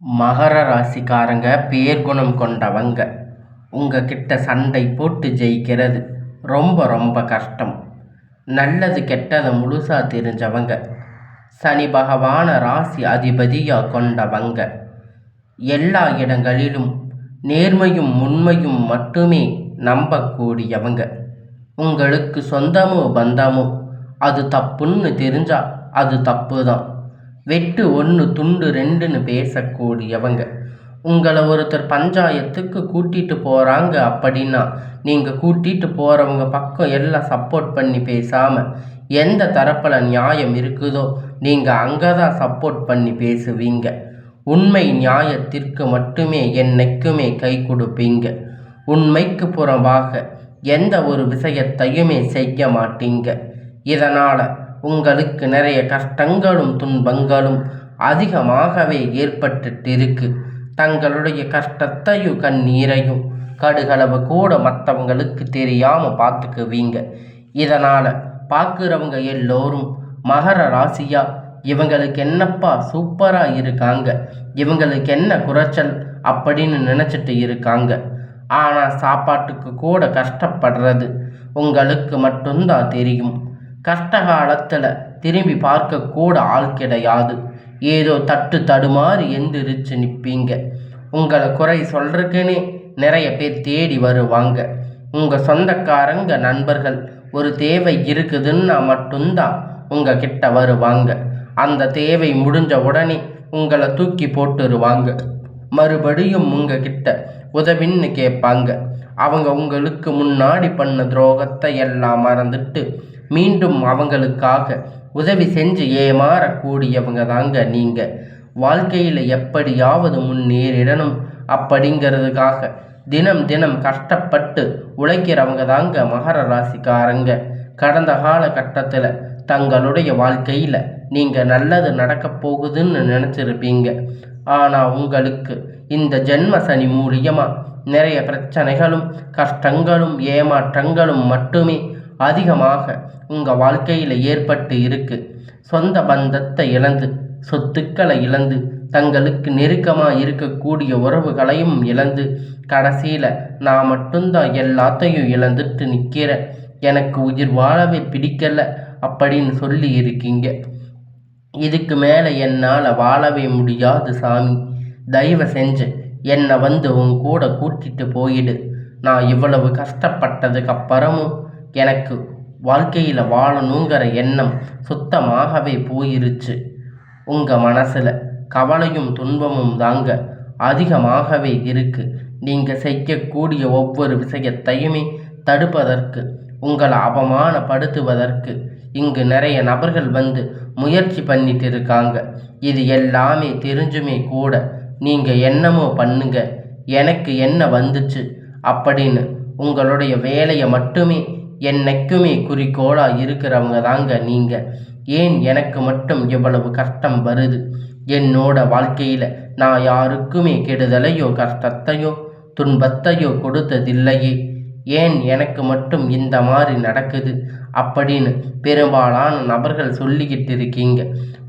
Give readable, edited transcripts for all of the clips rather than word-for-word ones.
மகர ராசிக்காரங்க பேர்குணம் கொண்டவங்க. உங்ககிட்ட சண்டை போட்டு ஜெயிக்கிறது ரொம்ப ரொம்ப கஷ்டம். நல்லது கெட்டதை முழுசா தெரிஞ்சவங்க. சனி பகவான ராசி அதிபதியாக கொண்டவங்க. எல்லா இடங்களிலும் நேர்மையும் உண்மையும் மட்டுமே நம்பக்கூடியவங்க. உங்களுக்கு சொந்தமோ பந்தமோ அது தப்புன்னு தெரிஞ்சா அது தப்பு தான். வெட்டு ஒன்று துண்டு ரெண்டுன்னு பேசக்கூடியவங்க. உங்களை ஒருத்தர் பஞ்சாயத்துக்கு கூட்டிகிட்டு போகிறாங்க அப்படின்னா நீங்கள் கூட்டிகிட்டு போகிறவங்க பக்கம் எல்லாம் சப்போர்ட் பண்ணி பேசாமல் எந்த தரப்பில் நியாயம் இருக்குதோ நீங்கள் அங்கே தான் சப்போர்ட் பண்ணி பேசுவீங்க. உண்மை நியாயத்திற்கு மட்டுமே என்னைக்குமே கை கொடுப்பீங்க. உண்மைக்கு புறம்பாக எந்த ஒரு விஷயத்தையுமே செய்ய மாட்டீங்க. இதனால் உங்களுக்கு நிறைய கஷ்டங்களும் துன்பங்களும் அதிகமாகவே ஏற்பட்டுட்டு இருக்கு. தங்களுடைய கஷ்டத்தையும் கண்ணீரையும் கடுகளவு கூட மற்றவங்களுக்கு தெரியாமல் பார்த்துக்குவீங்க. இதனால் பார்க்குறவங்க எல்லோரும் மகர ராசியா இவங்களுக்கு என்னப்பா சூப்பராக இருக்காங்க, இவங்களுக்கு என்ன குறைச்சல் அப்படின்னு நினச்சிட்டு இருக்காங்க. ஆனால் சாப்பாட்டுக்கு கூட கஷ்டப்படுறது உங்களுக்கு மட்டும்தான் தெரியும். கஷ்ட காலத்தில் திரும்பி பார்க்கக்கூட ஆள் கிடையாது. ஏதோ தட்டு தடுமாறி எந்திரிச்சு நிற்பீங்க. உங்களை குறை சொல்கிறதுக்குன்னே நிறைய பேர் தேடி வருவாங்க. உங்கள் சொந்தக்காரங்க நண்பர்கள் ஒரு தேவை இருக்குதுன்னா மட்டும்தான் உங்கள் கிட்ட வருவாங்க. அந்த தேவை முடிஞ்ச உடனே உங்களை தூக்கி போட்டுருவாங்க. மறுபடியும் உங்கள் கிட்ட உதவின்னு கேட்பாங்க. அவங்க உங்களுக்கு முன்னாடி பண்ண துரோகத்தை எல்லாம் மறந்துட்டு மீண்டும் அவங்களுக்காக உதவி செஞ்சு ஏமாறக்கூடியவங்க தாங்க நீங்கள். வாழ்க்கையில் எப்படியாவது முன்னேறிடணும் அப்படிங்கிறதுக்காக தினம் தினம் கஷ்டப்பட்டு உழைக்கிறவங்க தாங்க மகர ராசிக்காரங்க. கடந்த காலகட்டத்தில் தங்களுடைய வாழ்க்கையில் நீங்கள் நல்லது நடக்க போகுதுன்னு நினச்சிருப்பீங்க. ஆனால் உங்களுக்கு இந்த ஜென்ம சனி மூலியமாக நிறைய பிரச்சனைகளும் கஷ்டங்களும் ஏமாற்றங்களும் மட்டுமே அதிகமாக உங்கள் வாழ்க்கையில் ஏற்பட்டு இருக்கு. சொந்த பந்தத்தை இழந்து சொத்துக்களை இழந்து தங்களுக்கு நெருக்கமாக இருக்கக்கூடிய உறவுகளையும் இழந்து கடைசியில் நான் மட்டும்தான் எல்லாத்தையும் இழந்துட்டு நிற்கிறேன், எனக்கு உயிர் வாழவே பிடிக்கலை அப்படின்னு சொல்லி இருக்கீங்க. இதுக்கு மேலே என்னால் வாழவே முடியாது சாமி, தயவு செஞ்சு என்னை வந்து உன் கூட கூட்டிகிட்டு போயிடு. நான் இவ்வளவு கஷ்டப்பட்டதுக்கு அப்புறமும் எனக்கு வாழ்க்கையில் வாழணுங்கிற எண்ணம் சுத்தமாகவே போயிருச்சு. உங்கள் மனசில் கவலையும் துன்பமும் தாங்க அதிகமாகவே இருக்குது. நீங்கள் செய்யக்கூடிய ஒவ்வொரு விஷயத்தையுமே தடுப்பதற்கு, உங்களை அவமானப்படுத்துவதற்கு இங்கு நிறைய நபர்கள் வந்து முயற்சி பண்ணிட்டு இருக்காங்க. இது எல்லாமே தெரிஞ்சுமே கூட நீங்கள் என்னமோ பண்ணுங்க, எனக்கு என்ன வந்துச்சு அப்படின்னு உங்களுடைய வேலையை மட்டுமே என்னைக்குமே குறிக்கோளாக இருக்கிறவங்க தாங்க நீங்கள். ஏன் எனக்கு மட்டும் இவ்வளவு கஷ்டம் வருது? என்னோட வாழ்க்கையில் நான் யாருக்குமே கெடுதலையோ கஷ்டத்தையோ துன்பத்தையோ கொடுத்ததில்லையே, ஏன் எனக்கு மட்டும் இந்த மாதிரி நடக்குது அப்படின்னு பெரும்பாலான நபர்கள் சொல்லிக்கிட்டு இருக்கீங்க.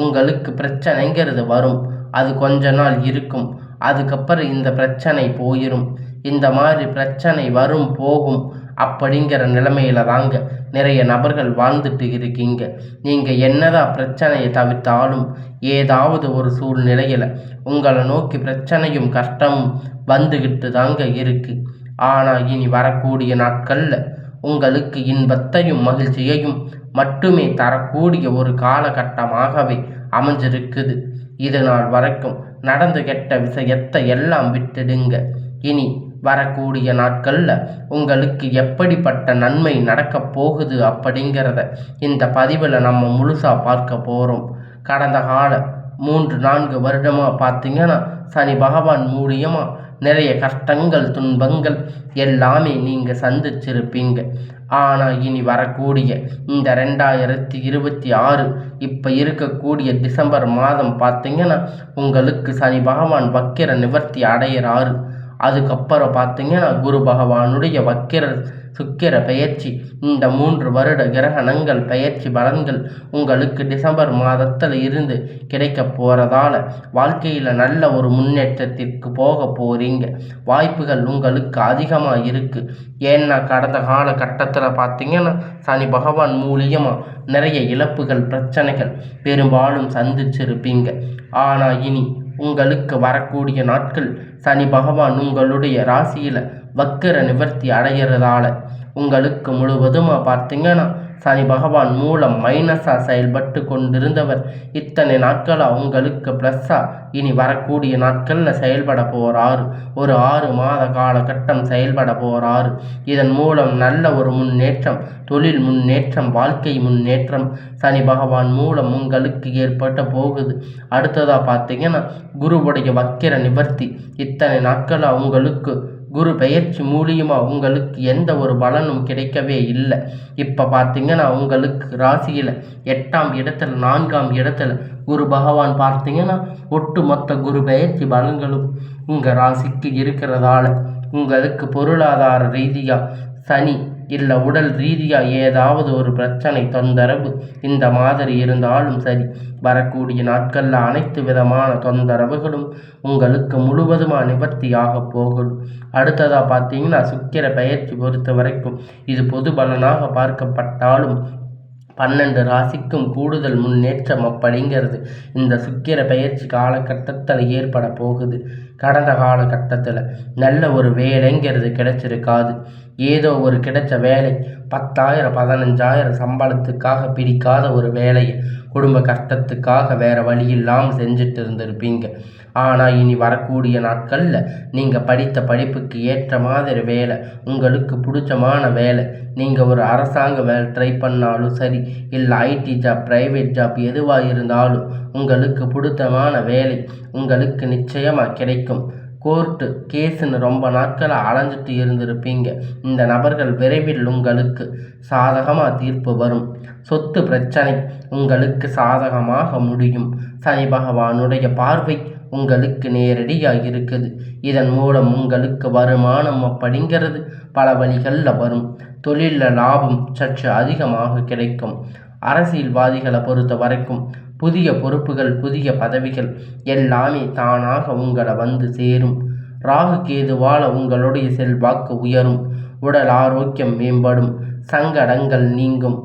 உங்களுக்கு பிரச்சனைங்கிறது வரும், அது கொஞ்ச நாள் இருக்கும், அதுக்கப்புறம் இந்த பிரச்சனை போயிடும். இந்த மாதிரி பிரச்சனை வரும் போகும் அப்படிங்கிற நிலைமையில தாங்க நிறைய நபர்கள் வாழ்ந்துட்டு இருக்கீங்க. நீங்கள் என்னதான் பிரச்சனையை தவிர்த்தாலும் ஏதாவது ஒரு சூழ்நிலையில் உங்களை நோக்கி பிரச்சனையும் கஷ்டமும் வந்துக்கிட்டு தாங்க இருக்குது. ஆனால் இனி வரக்கூடிய நாட்களில் உங்களுக்கு இன்பத்தையும் மகிழ்ச்சியையும் மட்டுமே தரக்கூடிய ஒரு காலகட்டமாகவே அமைஞ்சிருக்குது. இது நாள் வரைக்கும் நடந்து கெட்ட விஷயத்தை எல்லாம் விட்டுடுங்க. இனி வரக்கூடிய நாட்களில் உங்களுக்கு எப்படிப்பட்ட நன்மை நடக்கப் போகுது அப்படிங்கிறத இந்த பதிவில் நம்ம முழுசாக பார்க்க போகிறோம். கடந்த கால 3-4 வருடமாக பார்த்திங்கன்னா சனி பகவான் மூலியமாக நிறைய கஷ்டங்கள் துன்பங்கள் எல்லாமே நீங்கள் சந்திச்சிருப்பீங்க. ஆனால் இனி வரக்கூடிய இந்த 2026 இப்போ இருக்கக்கூடிய டிசம்பர் மாதம் பார்த்திங்கன்னா உங்களுக்கு சனி பகவான் வக்கிர நிவர்த்தி அடையிறாரு. அதுக்கப்புறம் பார்த்திங்கன்னா குரு பகவானுடைய வக்கிர சுக்கிர பெயர்ச்சி. இந்த 3 வருட கிரகணங்கள் பெயர்ச்சி பலன்கள் உங்களுக்கு டிசம்பர் மாதத்தில் இருந்து கிடைக்க போகிறதால வாழ்க்கையில் நல்ல ஒரு முன்னேற்றத்திற்கு போக போகிறீங்க. வாய்ப்புகள் உங்களுக்கு அதிகமாக இருக்குது. ஏன்னா கடந்த காலகட்டத்தில் பார்த்தீங்கன்னா சனி பகவான் மூலியமாக நிறைய இழப்புகள் பிரச்சனைகள் பெரும்பாலும் சந்திச்சிருப்பீங்க. ஆனால் இனி உங்களுக்கு வரக்கூடிய நாட்கள் சனி பகவான் உங்களுடைய ராசியில் வக்கர நிவர்த்தி அடைகிறதால உங்களுக்கு முழுவதுமாக பார்த்தீங்கன்னா சனி பகவான் மூலம் மைனஸாக செயல்பட்டு கொண்டிருந்தவர் இத்தனை நாட்களாக உங்களுக்கு ப்ளஸ்ஸாக இனி வரக்கூடிய நாட்களில் செயல்பட போகிறாரு. ஒரு 6 மாத காலகட்டம் செயல்பட போகிறாரு. இதன் மூலம் நல்ல ஒரு முன்னேற்றம், தொழில் முன்னேற்றம், வாழ்க்கை முன்னேற்றம் சனி பகவான் மூலம் உங்களுக்கு ஏற்பட்ட போகுது. அடுத்ததாக பார்த்தீங்கன்னா குருவுடைய வக்கிர நிவர்த்தி. இத்தனை நாட்களாக உங்களுக்கு குரு பெயர்ச்சி மூலியமாக உங்களுக்கு எந்த ஒரு பலனும் கிடைக்கவே இல்லை. இப்போ பார்த்தீங்கன்னா உங்களுக்கு ராசியில் 8ஆம் இடத்துல 4ஆம் இடத்துல குரு பகவான் பார்த்தீங்கன்னா ஒட்டுமொத்த குரு பெயர்ச்சி பலன்களும் உங்கள் ராசிக்கு இருக்கிறதால உங்களுக்கு பொருளாதார ரீதியாக சனி இல்லை உடல் ரீதியாக ஏதாவது ஒரு பிரச்சனை தொந்தரவு இந்த மாதிரி இருந்தாலும் சரி வரக்கூடிய நாட்களில் அனைத்து விதமான தொந்தரவுகளும் உங்களுக்கு முழுவதுமாக நிவர்த்தியாக போகும். அடுத்ததாக பார்த்தீங்கன்னா சுக்கிர பெயர்ச்சி பொறுத்த வரைக்கும் இது பொது பலனாக பார்க்கப்பட்டாலும் 12 ராசிக்கும் கூடுதல் முன்னேற்றம் அப்படிங்கிறது இந்த சுக்கிர பெயர்ச்சி காலகட்டத்தில் ஏற்பட போகுது. கடந்த காலகட்டத்தில் நல்ல ஒரு வேலைங்கிறது கிடைச்சிருக்காது. ஏதோ ஒரு கிடைச்ச வேலை 10,000 15,000 சம்பளத்துக்காக பிடிக்காத ஒரு வேலையை குடும்ப கஷ்டத்துக்காக வேறு வழி இல்லாமல் செஞ்சுட்டு இருந்திருப்பீங்க. ஆனால் இனி வரக்கூடிய நாட்களில் நீங்கள் படித்த படிப்புக்கு ஏற்ற மாதிரி வேலை, உங்களுக்கு பிடிச்சமான வேலை, நீங்கள் ஒரு அரசாங்க வேலை ட்ரை பண்ணாலும் சரி இல்லை ஐடி ஜாப் ப்ரைவேட் ஜாப் எதுவாக இருந்தாலும் உங்களுக்கு பிடித்தமான வேலை உங்களுக்கு நிச்சயமாக கிடைக்கும். கோர்ட்டு கேஸுன்னு ரொம்ப நாட்களாக அலைஞ்சிட்டு இருந்திருப்பீங்க. இந்த நபர்கள் விரைவில் உங்களுக்கு சாதகமாக தீர்ப்பு வரும். சொத்து பிரச்சனை உங்களுக்கு சாதகமாக முடியும். சனி பகவானுடைய பார்வை உங்களுக்கு நேரடியாக இருக்குது. இதன் மூலம் உங்களுக்கு வருமானம் அப்படிங்கிறது பல வழிகளில் வரும். தொழிலில் லாபம் சற்று அதிகமாக கிடைக்கும். அரசியல்வாதிகளை பொறுத்த வரைக்கும் புதிய பொறுப்புகள் புதிய பதவிகள் எல்லாமே தானாக உங்களை வந்து சேரும். ராகு கேதுவால் உங்களுடைய செல்வாக்கு உயரும். உடல் ஆரோக்கியம் மேம்படும். சங்கடங்கள் நீங்கும்.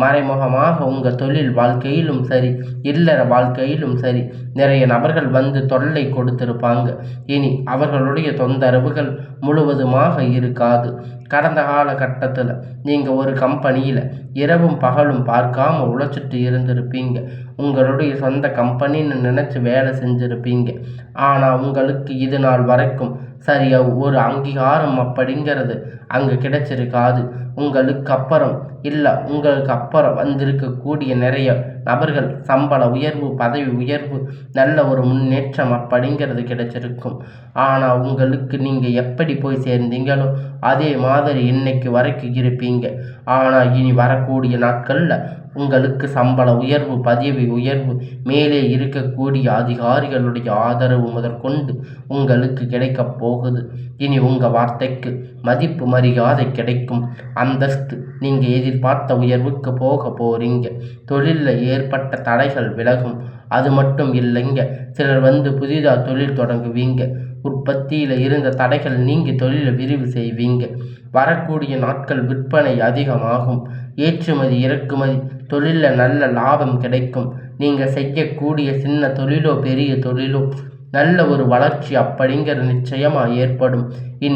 மறைமுகமாக உங்கள் தொழில் வாழ்க்கையிலும் சரி இல்லற வாழ்க்கையிலும் சரி நிறைய நபர்கள் வந்து தொல்லை கொடுத்திருப்பாங்க. இனி அவர்களுடைய தொந்தரவுகள் முழுவதுமாக இருக்காது. கடந்த காலகட்டத்தில் நீங்கள் ஒரு கம்பெனியில் இரவும் பகலும் பார்க்காம உழைச்சிட்டு இருந்திருப்பீங்க. உங்களுடைய சொந்த கம்பெனின்னு நினச்சி வேலை செஞ்சுருப்பீங்க. ஆனால் உங்களுக்கு இது நாள் வரைக்கும் சரியாக ஒரு அங்கீகாரம் அப்படிங்கிறது அங்கே கிடைச்சிருக்காது. உங்களுக்கு அப்புறம் வந்திருக்கக்கூடிய நிறைய நபர்கள் சம்பள உயர்வு பதவி உயர்வு நல்ல ஒரு முன்னேற்றம் அப்படிங்கிறது கிடைச்சிருக்கும். ஆனால் உங்களுக்கு நீங்கள் எப்படி போய் சேர்ந்தீங்களோ அதே மாதிரி இன்னைக்கு வரைக்கும் இருப்பீங்க. ஆனால் இனி வரக்கூடிய நாட்களில் உங்களுக்கு சம்பள உயர்வு பதவி உயர்வு மேலே இருக்கக்கூடிய அதிகாரிகளுடைய ஆதரவு முதற்கொண்டு உங்களுக்கு கிடைக்கப் போகுது. இனி உங்கள் வார்த்தைக்கு மதிப்பு மரியாதை கிடைக்கும். அந்தஸ்து நீங்கள் எதிர்பார்த்த உயர்வுக்கு போக போகிறீங்க. தொழிலில் ஏற்பட்ட தடைகள் விலகும். அது மட்டும் இல்லைங்க, சிலர் வந்து புதிதாக தொழில் தொடங்குவீங்க. உற்பத்தியில் இருந்த தடைகள் நீங்கி தொழிலை விரிவு செய்வீங்க. வரக்கூடிய நாட்கள் விற்பனை அதிகமாகும். ஏற்றுமதி இறக்குமதி தொழிலில் நல்ல லாபம் கிடைக்கும். நீங்கள் செய்யக்கூடிய சின்ன தொழிலோ பெரிய தொழிலோ நல்ல ஒரு வளர்ச்சி அப்படிங்கிறது நிச்சயமாக ஏற்படும்.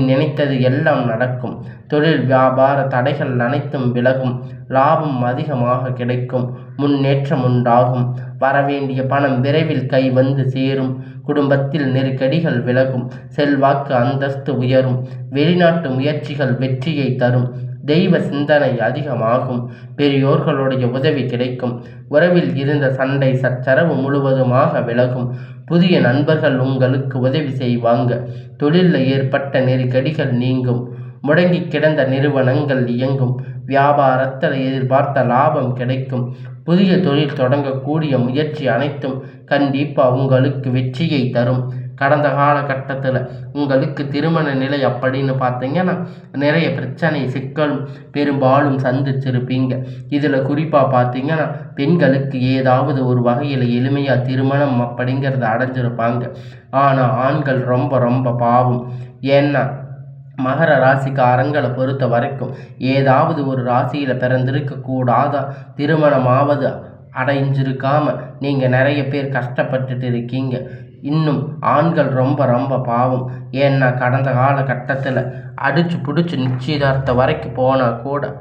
நினைத்தது எல்லாம் நடக்கும். தொழில் வியாபார தடைகள் அனைத்தும் விலகும். லாபம் அதிகமாக கிடைக்கும். முன்னேற்றம் உண்டாகும். வரவேண்டிய பணம் விரைவில் கை வந்து சேரும். குடும்பத்தில் நெருக்கடிகள் விலகும். செல்வாக்கு அந்தஸ்து உயரும். வெளிநாட்டு முயற்சிகள் வெற்றியை தரும். தெய்வ சிந்தனை அதிகமாகும். பெரியோர்களுடைய உதவி கிடைக்கும். உறவில் இருந்த சண்டை சச்சரவு முழுவதுமாக விலகும். புதிய நண்பர்கள் உங்களுக்கு உதவி செய்வாங்க. தொழிலில் ஏற்பட்ட நெருக்கடிகள் நீங்கும். முடங்கி கிடந்த நிறுவனங்கள் இயங்கும். வியாபாரத்தில் எதிர்பார்த்த லாபம் கிடைக்கும். புதிய தொழில் தொடங்கக்கூடிய முயற்சி அனைத்தும் கண்டிப்பாக உங்களுக்கு வெற்றியை தரும். கடந்த காலகட்டத்தில் உங்களுக்கு திருமண நிலை அப்படின்னு பார்த்தீங்கன்னா நிறைய பிரச்சனை சிக்கலும் பெரும்பாலும் சந்திச்சிருப்பீங்க. இதில் குறிப்பாக பார்த்தீங்கன்னா பெண்களுக்கு ஏதாவது ஒரு வகையில் எளிமையாக திருமணம் அப்படிங்கிறத அடைஞ்சிருப்பாங்க. ஆனால் ஆண்கள் ரொம்ப ரொம்ப பாவம். ஏன்னா மகர ராசிக்காரங்களை பொறுத்த வரைக்கும் ஏதாவது ஒரு ராசியில் பிறந்திருக்கக்கூடாத திருமணமாவது அடைஞ்சிருக்காம நீங்கள் நிறைய பேர் கஷ்டப்பட்டுட்டு இருக்கீங்க. இன்னும் ஆண்கள் ரொம்ப ரொம்ப பாவம். ஏன்னா கடந்த காலகட்டத்தில் அடிச்சு பிடிச்சி நிச்சயதார்த்தம் வரைக்கும் போனால் கூட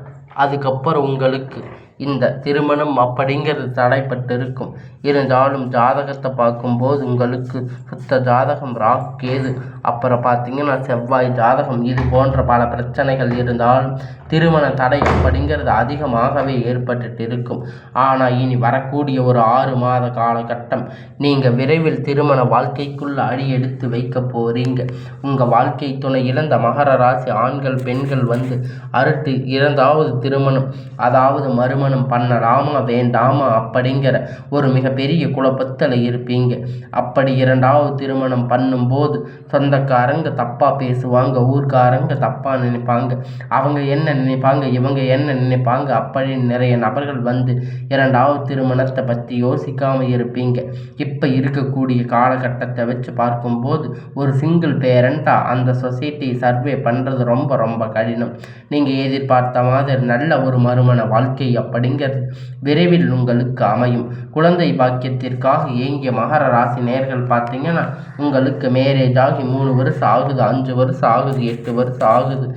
அதுக்கப்புறம் உங்களுக்கு இந்த திருமணம் அப்படிங்கிறது தடைப்பட்டு இருக்கும். இருந்தாலும் ஜாதகத்தை பார்க்கும்போது உங்களுக்கு சுத்த ஜாதகம் ராகு கேது அப்புறம் பார்த்தீங்கன்னா செவ்வாய் ஜாதகம் இது போன்ற பல பிரச்சனைகள் இருந்தாலும் திருமண தடை அப்படிங்கிறது அதிகமாகவே ஏற்பட்டு இருக்கும். ஆனால் இனி வரக்கூடிய ஒரு 6 மாத காலகட்டம் நீங்கள் விரைவில் திருமண வாழ்க்கைக்குள்ள அடி எடுத்து வைக்க போறீங்க. உங்கள் வாழ்க்கை துணை இழந்த மகர ராசி ஆண்கள் பெண்கள் வந்து அறுத்து இரண்டாவது திருமணம் அதாவது மறுமணம் பண்ணலாமா வேண்டாமா அப்படிங்கிற ஒரு மிகப்பெரிய குழப்பத்தில் இருப்பீங்க. அப்படி இரண்டாவது திருமணம் பண்ணும்போது சொந்தக்காரங்க தப்பாக பேசுவாங்க, ஊர்க்காரங்க தப்பாக நினைப்பாங்க, அவங்க என்ன நினைப்பாங்க இவங்க என்ன நினைப்பாங்க அப்படின்னு நிறைய நபர்கள் வந்து இரண்டாவது திருமணத்தை பற்றி யோசிக்காமல் இருப்பீங்க. இப்போ இருக்கக்கூடிய காலகட்டத்தை வச்சு பார்க்கும்போது ஒரு சிங்கிள் பேரண்ட்டாக அந்த சொசைட்டி சர்வே பண்ணுறது ரொம்ப ரொம்ப கடினம். நீங்கள் எதிர்பார்த்த மாதிரி நல்ல ஒரு மறுமண வாழ்க்கை அப்படிங்கிறது விரைவில் உங்களுக்கு அமையும். குழந்தை பாக்கியத்திற்காக ஏங்கிய மகர ராசி நேர்கள் பார்த்தீங்கன்னா உங்களுக்கு மேரேஜ் ஆகி 3 வருஷம் ஆகுது, 5 வருஷம் ஆகுது, 8 வருஷம் ஆகுது.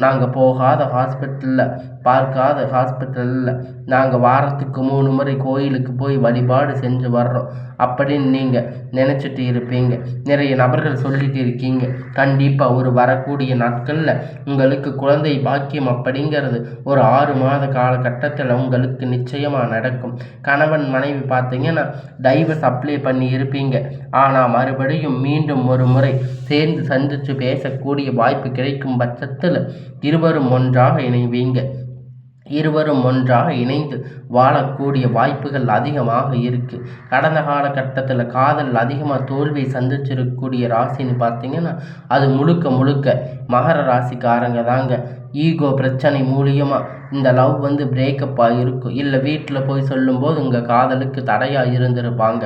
நாங்கள் போகாத ஹாஸ்பிட்டலில் பார்க்காத ஹாஸ்பிட்டலில் நாங்கள் வாரத்துக்கு 3 முறை கோயிலுக்கு போய் வழிபாடு செஞ்சு வர்றோம் அப்படின்னு நீங்கள் நினச்சிட்டு இருப்பீங்க. நிறைய நபர்கள் சொல்லிட்டு இருக்கீங்க. கண்டிப்பாக ஒரு வரக்கூடிய நாட்களில் உங்களுக்கு குழந்தை பாக்கியம் அப்படிங்கிறது ஒரு 6 மாத காலகட்டத்தில் உங்களுக்கு நிச்சயமாக நடக்கும். கணவன் மனைவி பார்த்தீங்கன்னா டைவர்ஸ் அப்ளை பண்ணி இருப்பீங்க. ஆனால் மறுபடியும் மீண்டும் ஒரு முறை சேர்ந்து சந்தித்து பேசக்கூடிய வாய்ப்பு கிடைக்கும் பட்சத்தில் இருவரும் ஒன்றாக இணைவீங்க. இருவரும் ஒன்றாக இணைந்து வாழக்கூடிய வாய்ப்புகள் அதிகமாக இருக்குது. கடந்த காலகட்டத்தில் காதல் அதிகமாக தோல்வியை சந்திச்சிருக்கக்கூடிய ராசின்னு பார்த்தீங்கன்னா அது முழுக்க முழுக்க மகர ராசிக்காரங்க தாங்க. ஈகோ பிரச்சனை மூலியமாக இந்த லவ் வந்து பிரேக்கப் ஆகிருக்கும். இல்லை வீட்டில் போய் சொல்லும்போது உங்கள் காதலுக்கு தடையாக இருந்திருப்பாங்க.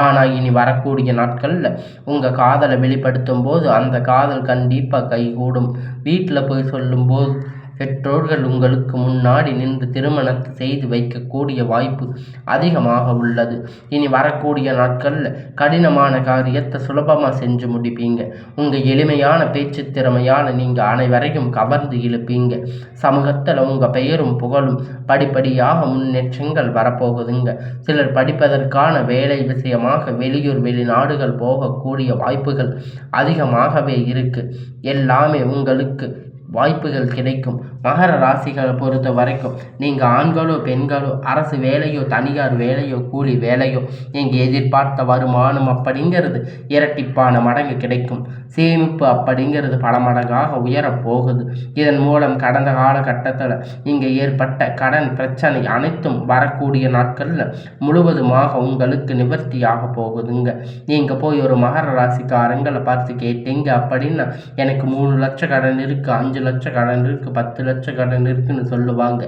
ஆனால் இனி வரக்கூடிய நாட்களில் உங்கள் காதலை வெளிப்படுத்தும் போது அந்த காதல் கண்டிப்பாக கைகூடும். வீட்டில் போய் சொல்லும்போது பெற்றோர்கள் உங்களுக்கு முன்னாடி நின்று திருமணத்தை செய்து வைக்கக்கூடிய வாய்ப்பு அதிகமாக உள்ளது. இனி வரக்கூடிய நாட்களில் கடினமான காரியத்தை சுலபமாக செஞ்சு முடிப்பீங்க. உங்கள் எளிமையான பேச்சு திறமையால் நீங்கள் அனைவரையும் கவர்ந்து இழுப்பீங்க. சமூகத்தில் உங்கள் பெயரும் புகழும் படிப்படியாக முன்னேற்றங்கள் வரப்போகுதுங்க. சிலர் படிப்பதற்கான வேலை விஷயமாக வெளியூர் வெளிநாடுகள் போகக்கூடிய வாய்ப்புகள் அதிகமாகவே இருக்குது. எல்லாமே உங்களுக்கு வாய்ப்புகள் கிடைக்கும். மகர ராசிகளை பொறுத்த வரைக்கும் நீங்கள் ஆண்களோ பெண்களோ அரசு வேலையோ தனியார் வேலையோ கூலி வேலையோ நீங்கள் எதிர்பார்த்த வருமானம் அப்படிங்கிறது இரட்டிப்பான மடங்கு கிடைக்கும். சேமிப்பு அப்படிங்கிறது பல மடங்காக உயரப்போகுது. இதன் மூலம் கடந்த காலகட்டத்தில் இங்கே ஏற்பட்ட கடன் பிரச்சனை அனைத்தும் வரக்கூடிய நாட்களில் முழுவதுமாக உங்களுக்கு நிவர்த்தியாக போகுதுங்க. நீங்கள் போய் ஒரு மகர ராசிக்காரங்களை பார்த்து கேட்டீங்க அப்படின்னா எனக்கு 3 லட்சம் கடன் இருக்குது, 5 லட்சம் கடன் இருக்குது, 10 லட்சம் கடன் இருக்குன்னு சொல்லுவாங்க.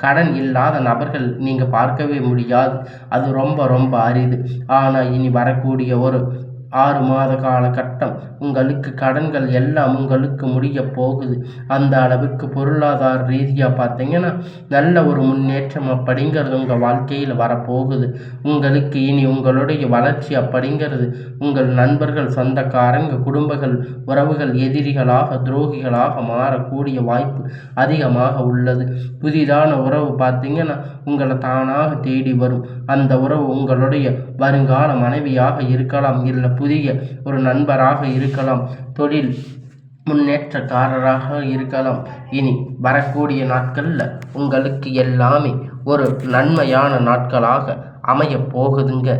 கடன் இல்லாத நபர்கள் நீங்கள் பார்க்கவே முடியாது. அது ரொம்ப ரொம்ப அரிது. ஆனால் இனி வரக்கூடிய ஒரு 6 மாத காலகட்டம் உங்களுக்கு கடன்கள் எல்லாம் உங்களுக்கு முடிய போகுது. அந்த அளவுக்கு பொருளாதார ரீதியாக பார்த்தீங்கன்னா நல்ல ஒரு முன்னேற்றம் அப்படிங்கிறது உங்கள் வாழ்க்கையில் வரப்போகுது. உங்களுக்கு இனி உங்களுடைய வளர்ச்சி அப்படிங்கிறது உங்கள் நண்பர்கள் சொந்தக்காரங்க குடும்பங்கள் உறவுகள் எதிரிகளாக துரோகிகளாக மாறக்கூடிய வாய்ப்பு அதிகமாக உள்ளது. புதிதான உறவு பார்த்தீங்கன்னா உங்களை தானாக தேடி வரும். அந்த உறவு உங்களுடைய வருங்கால மனைவியாக இருக்கலாம், இல்லை புதிய ஒரு நண்பராக இருக்கலாம், தொழில் முன்னேற்றக்காரராக இருக்கலாம். இனி வரக்கூடிய நாட்களில் உங்களுக்கு எல்லாமே ஒரு நன்மையான நாட்களாக அமைய போகுதுங்க.